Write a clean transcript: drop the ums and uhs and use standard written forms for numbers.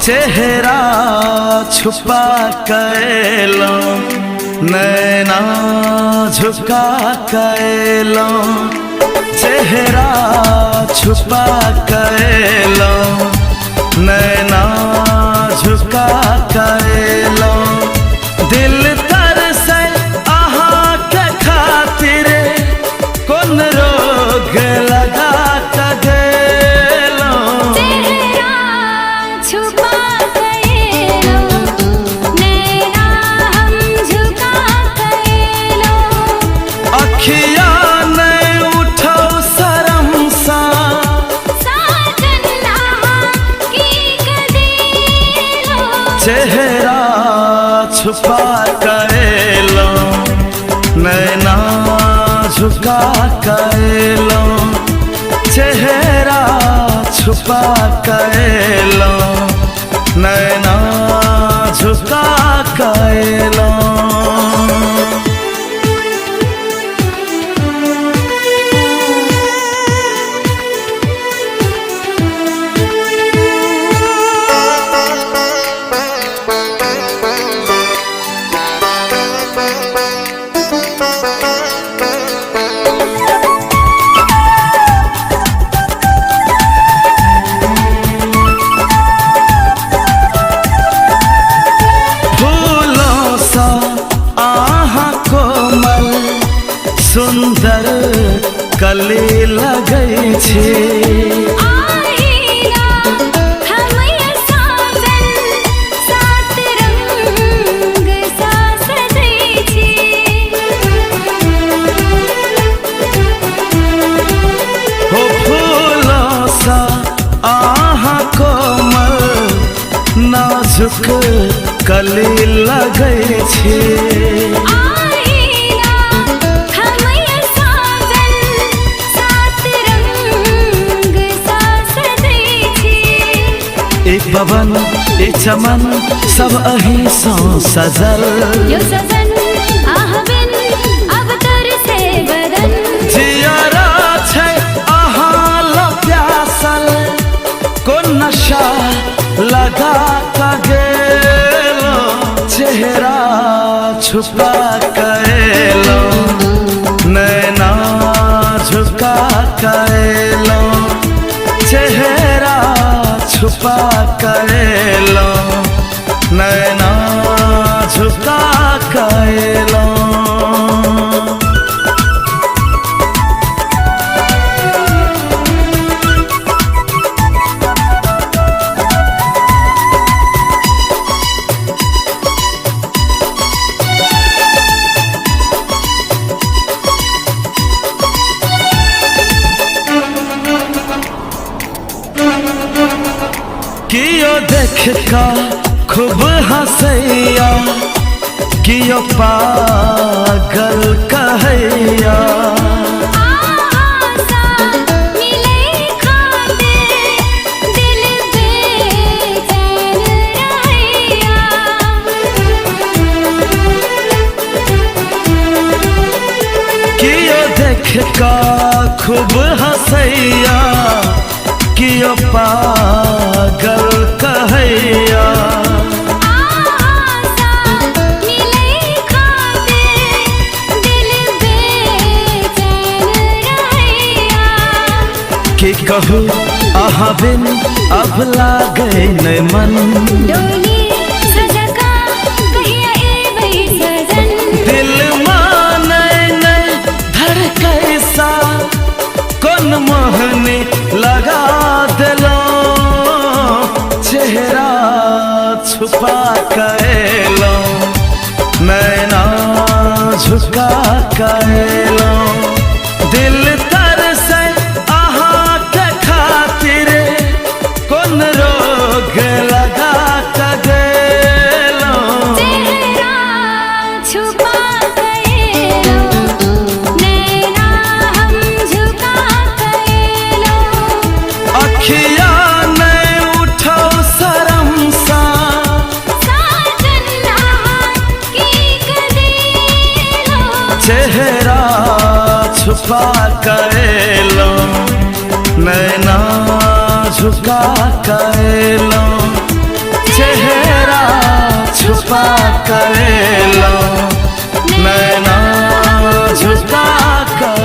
चेहरा छुपा कैलो नैना झुका कैलो चेहरा छुपा कैलो नैना झुका कैलो दिल तरसे आहा के खातिर कौन रोग लगा गेलो चेहरा छुपा कैलो नैना हम झुका कैलो अखिया ने उठो शर्म सा साजना की कदेलो चेहरा छुपा कैलो नैना झुका कैलो चेहरा छुपा कैलो नैना झुका कैलो सुंदर कली लगै छै आईना हमय साजन सात रंग सा सजै छी हो फूलों सा आहा कोमल नाजुक कली लगै छै एक पवन एक चमन सब अही सो सजल यो सजन आह बिन अब तर से बदन जियारा छै आहा ला प्यासल को नशा लगा का गेलो चेहरा छुपा कैलो नैना झुका कैलो चेहरा छुपा कैलो नैना झुका कैलो कियो देख का खूब हंसैया कियो पागल कहैया आसा मिले खातिर दिल बेचैन रहैया कियो देख का खूब हंसैया कियो पागल कहैया आसा मिले खातिर दिल बेचैन रहैया कि कहू आहा बिन अब लागे न मन डोली सजका कहिया एबै सजन दिल माने नहीं धड़कै सा कौन मोहनी लगा दिलो चेहरा छुपा कैलो नैना झुका कैलो दिल तरसे आहा के खातिर कौन रोग लगा गेलो चेहरा छुपा कैलो नैना हम झुका कैलो अखिया ने उठो शर्म सा साजना की कदेलो चेहरा छुपा कैलो नैना झुका कैलो चेहरा छुपा कर लो, नैना झुका कर